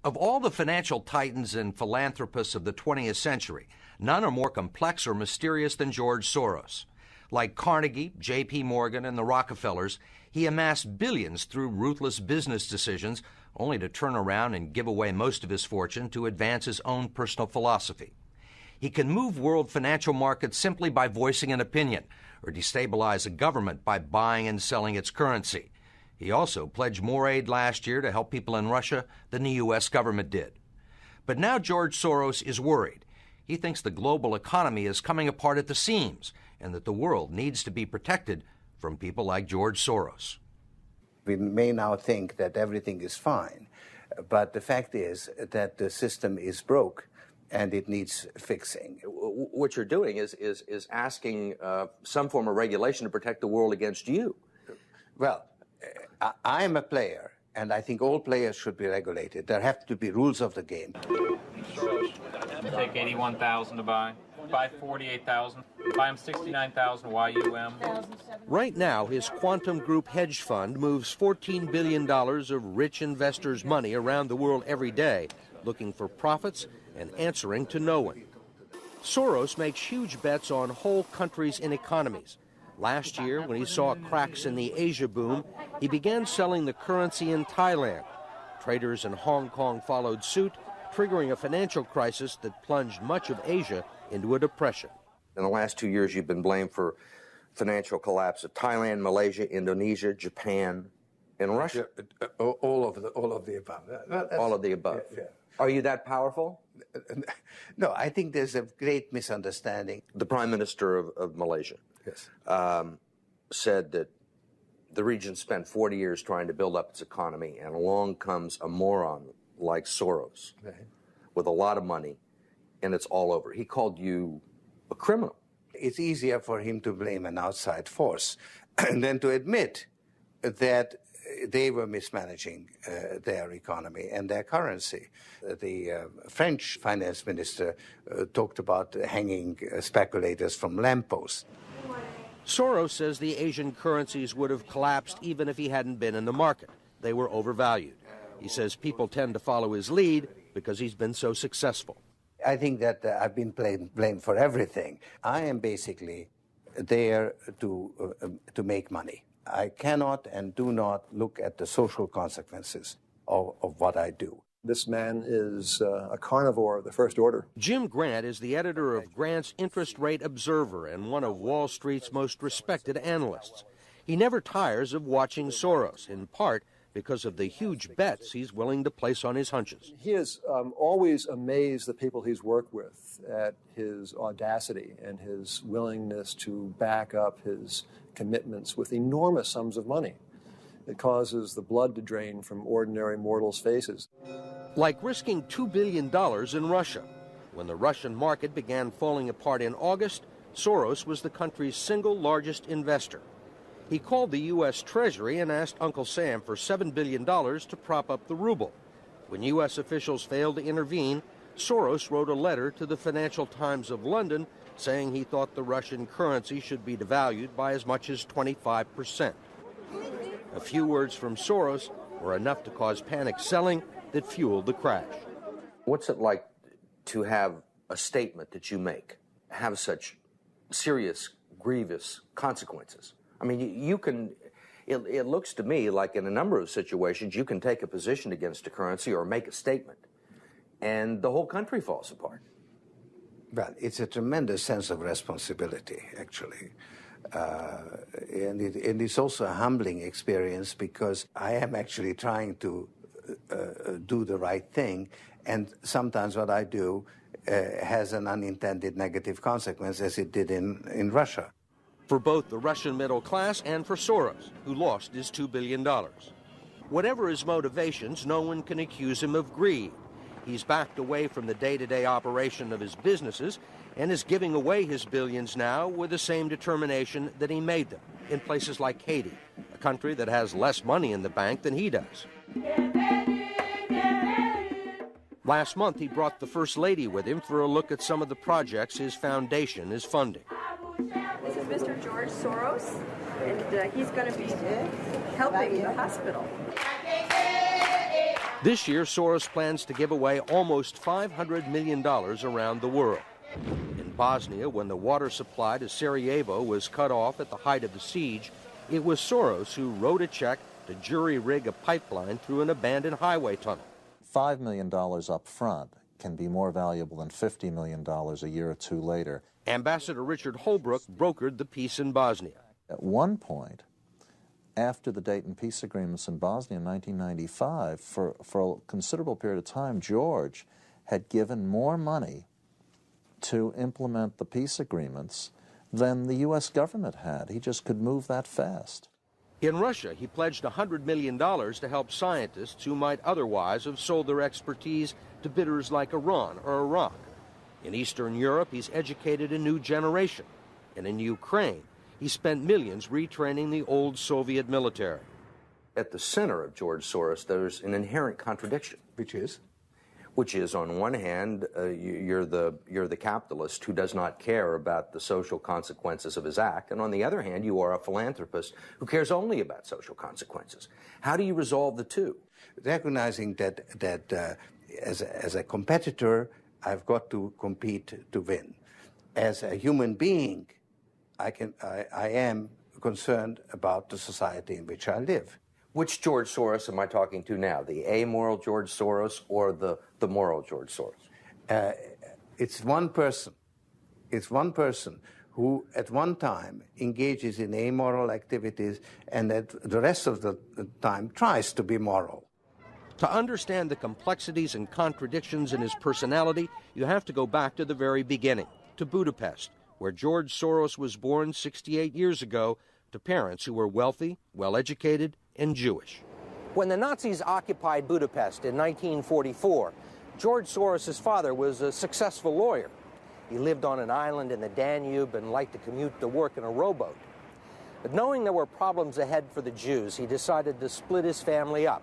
Of all the financial titans and philanthropists of the 20th century, none are more complex or mysterious than George Soros. Like Carnegie, J.P. Morgan, and the Rockefellers, he amassed billions through ruthless business decisions, only to turn around and give away most of his fortune to advance his own personal philosophy. He can move world financial markets simply by voicing an opinion, or destabilize a government by buying and selling its currency. He also pledged more aid last year to help people in Russia than the U.S. government did. But now George Soros is worried. He thinks the global economy is coming apart at the seams and that the world needs to be protected from people like George Soros. We may now think that everything is fine, but the fact is that the system is broke and it needs fixing. What you're doing is asking some form of regulation to protect the world against you. Well, I am a player, and I think all players should be regulated. There have to be rules of the game. Take 81,000 to buy. Buy 48,000. Buy him 69,000 YUM. Right now, his Quantum Group hedge fund moves $14 billion of rich investors' money around the world every day, looking for profits and answering to no one. Soros makes huge bets on whole countries and economies. Last year, when he saw cracks in the Asia boom, he began selling the currency in Thailand. Traders in Hong Kong followed suit, triggering a financial crisis that plunged much of Asia into a depression. In the last 2 years, you've been blamed for financial collapse of Thailand, Malaysia, Indonesia, Japan, and Russia. Yeah, all of the above. All of the above. Yeah. Are you that powerful? No, I think there's a great misunderstanding. The Prime Minister of Malaysia said that the region spent 40 years trying to build up its economy, and along comes a moron like Soros with a lot of money, and it's all over. He called you a criminal. It's easier for him to blame an outside force than to admit that they were mismanaging their economy and their currency. The French finance minister talked about hanging speculators from lampposts. Soros says the Asian currencies would have collapsed even if he hadn't been in the market. They were overvalued. He says people tend to follow his lead because he's been so successful. I think that I've been blamed for everything. I am basically there to make money. I cannot and do not look at the social consequences of what I do. This man is a carnivore of the first order. Jim Grant is the editor of Grant's Interest Rate Observer and one of Wall Street's most respected analysts. He never tires of watching Soros, in part because of the huge bets he's willing to place on his hunches. He has always amazed the people he's worked with at his audacity and his willingness to back up his commitments with enormous sums of money. It causes the blood to drain from ordinary mortals' faces. Like risking $2 billion in Russia. When the Russian market began falling apart in August, Soros was the country's single largest investor. He called the U.S. Treasury and asked Uncle Sam for $7 billion to prop up the ruble. When U.S. officials failed to intervene, Soros wrote a letter to the Financial Times of London saying he thought the Russian currency should be devalued by as much as 25%. A few words from Soros were enough to cause panic selling that fueled the crash. What's it like to have a statement that you make have such serious, grievous consequences? I mean, you can, it looks to me like in a number of situations, you can take a position against a currency or make a statement, and the whole country falls apart. Well, it's a tremendous sense of responsibility, actually. And it's also a humbling experience because I am actually trying to do the right thing, and sometimes what I do has an unintended negative consequence, as it did in Russia. For both the Russian middle class and for Soros, who lost his $2 billion. Whatever his motivations, no one can accuse him of greed. He's backed away from the day-to-day operation of his businesses and is giving away his billions now with the same determination that he made them in places like Haiti, a country that has less money in the bank than he does. Last month, he brought the First Lady with him for a look at some of the projects his foundation is funding. This is Mr. George Soros, and he's going to be helping the hospital. This year, Soros plans to give away almost $500 million around the world. In Bosnia, when the water supply to Sarajevo was cut off at the height of the siege, it was Soros who wrote a check to jury-rig a pipeline through an abandoned highway tunnel. $5 million up front can be more valuable than $50 million a year or two later. Ambassador Richard Holbrooke brokered the peace in Bosnia. At one point, after the Dayton peace agreements in Bosnia in 1995, for a considerable period of time, George had given more money to implement the peace agreements than the U.S. government had. He just could move that fast. In Russia, he pledged $100 million to help scientists who might otherwise have sold their expertise to bidders like Iran or Iraq. In Eastern Europe, he's educated a new generation. And in Ukraine, he spent millions retraining the old Soviet military. At the center of George Soros, there's an inherent contradiction. Which is? Which is, on one hand, you're the capitalist who does not care about the social consequences of his act, and on the other hand, you are a philanthropist who cares only about social consequences. How do you resolve the two? Recognizing that as a competitor, I've got to compete to win. As a human being, I am concerned about the society in which I live. Which George Soros am I talking to now? The amoral George Soros or the moral George Soros? It's one person. It's one person who at one time engages in amoral activities and at the rest of the time tries to be moral. To understand the complexities and contradictions in his personality, you have to go back to the very beginning, to Budapest, where George Soros was born 68 years ago to parents who were wealthy, well-educated, and Jewish. When the Nazis occupied Budapest in 1944, George Soros' father was a successful lawyer. He lived on an island in the Danube and liked to commute to work in a rowboat. But knowing there were problems ahead for the Jews, he decided to split his family up.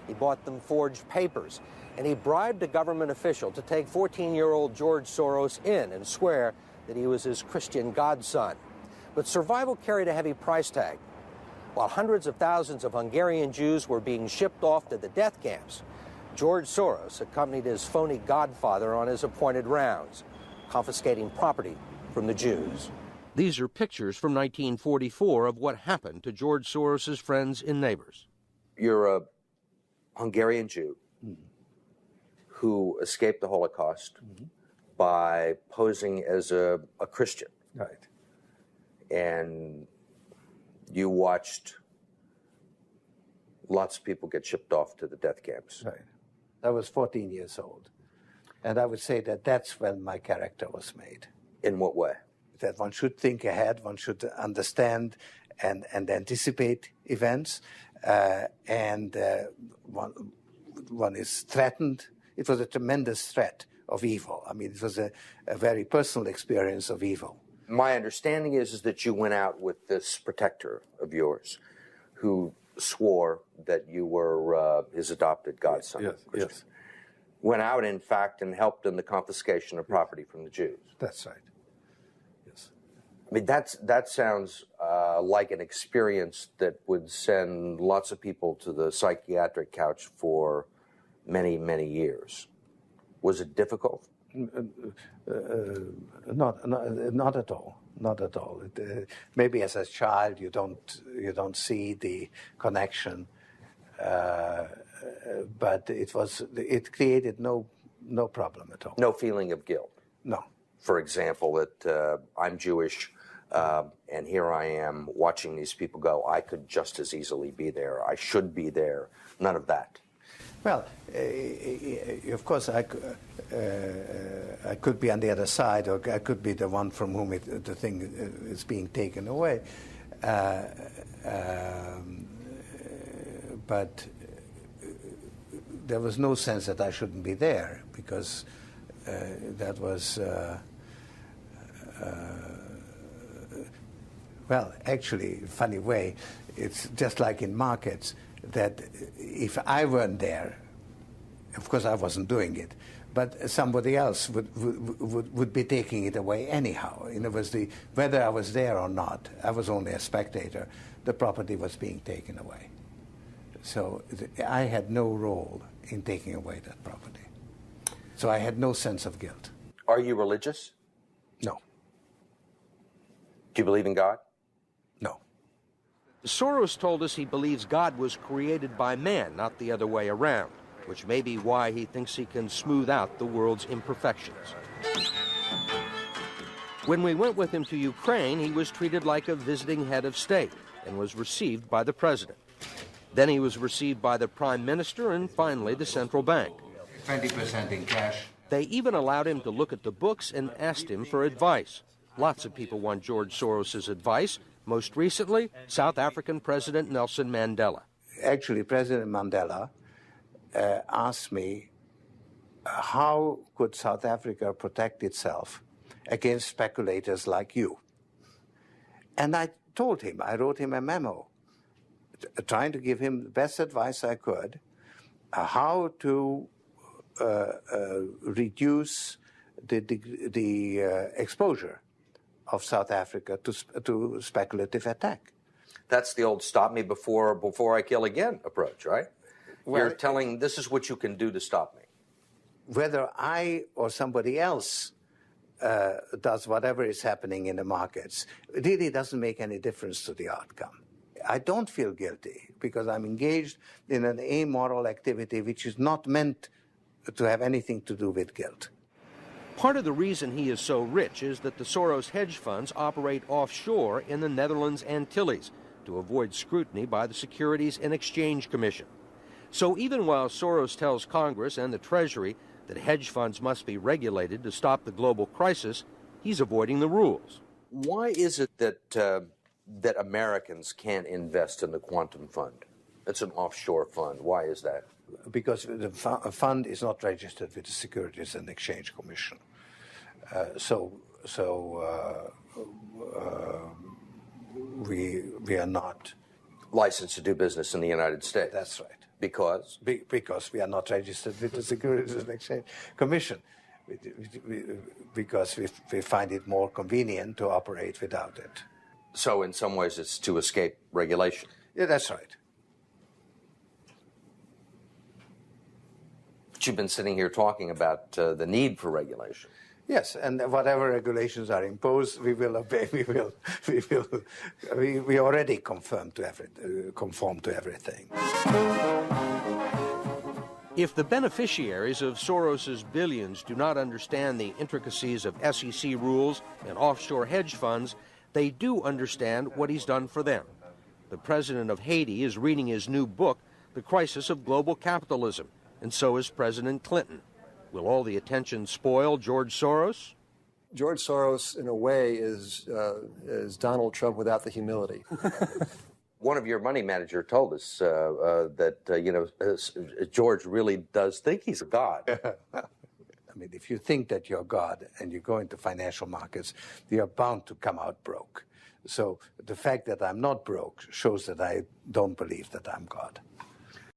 He bought them forged papers, and he bribed a government official to take 14-year-old George Soros in and swear that he was his Christian godson. But survival carried a heavy price tag. While hundreds of thousands of Hungarian Jews were being shipped off to the death camps, George Soros accompanied his phony godfather on his appointed rounds, confiscating property from the Jews. These are pictures from 1944 of what happened to George Soros' friends and neighbors. You're a Hungarian Jew who escaped the Holocaust by posing as a Christian. Right. And you watched lots of people get shipped off to the death camps. Right. I was 14 years old. And I would say that that's when my character was made. In what way? That one should think ahead, one should understand and anticipate events, and one is threatened. It was a tremendous threat of evil. I mean, it was a very personal experience of evil. My understanding is that you went out with this protector of yours who swore that you were his adopted godson. Yes, yes. Went out, in fact, and helped in the confiscation of property from the Jews. That's right. Yes. I mean, that sounds like an experience that would send lots of people to the psychiatric couch for many, many years. Was it difficult? Not at all. Not at all. Maybe as a child you don't see the connection, but it created no problem at all. No feeling of guilt. No. For example, that I'm Jewish, and here I am watching these people go. I could just as easily be there. I should be there. None of that. Well, of course, I could be on the other side, or I could be the one from whom the thing is being taken away. But there was no sense that I shouldn't be there, because that was, well, actually, funny way, it's just like in markets, that if I weren't there, of course I wasn't doing it, but somebody else would be taking it away anyhow. In other words, whether I was there or not, I was only a spectator. The property was being taken away. So I had no role in taking away that property. So I had no sense of guilt. Are you religious? No. Do you believe in God? No. Soros told us he believes God was created by man, not the other way around, which may be why he thinks he can smooth out the world's imperfections. When we went with him to Ukraine, he was treated like a visiting head of state and was received by the president. Then he was received by the prime minister and finally the central bank. 20% in cash. They even allowed him to look at the books and asked him for advice. Lots of people want George Soros' advice. Most recently, South African President Nelson Mandela. Actually, President Mandela asked me, how could South Africa protect itself against speculators like you? And I told him, I wrote him a memo, trying to give him the best advice I could, how to reduce the exposure of South Africa to speculative attack. That's the old stop me before I kill again approach, right? Well, you're telling this is what you can do to stop me. Whether I or somebody else does whatever is happening in the markets, it really doesn't make any difference to the outcome. I don't feel guilty because I'm engaged in an amoral activity which is not meant to have anything to do with guilt. Part of the reason he is so rich is that the Soros hedge funds operate offshore in the Netherlands Antilles to avoid scrutiny by the Securities and Exchange Commission. So even while Soros tells Congress and the Treasury that hedge funds must be regulated to stop the global crisis, he's avoiding the rules. Why is it that Americans can't invest in the quantum fund? It's an offshore fund. Why is that? Because the fund is not registered with the Securities and Exchange Commission. We are not licensed to do business in the United States. That's right. Because? Because we are not registered with the Securities and Exchange Commission. Because we find it more convenient to operate without it. So in some ways it's to escape regulation. Yeah, that's right. But you've been sitting here talking about the need for regulation. Yes, and whatever regulations are imposed, we will obey. We already conform to everything. If the beneficiaries of Soros's billions do not understand the intricacies of SEC rules and offshore hedge funds, they do understand what he's done for them. The president of Haiti is reading his new book, The Crisis of Global Capitalism, and so is President Clinton. Will all the attention spoil George Soros? George Soros, in a way, is Donald Trump without the humility. One of your money manager told us that George really does think he's a god. I mean, if you think that you're God and you go into financial markets, you're bound to come out broke. So the fact that I'm not broke shows that I don't believe that I'm God.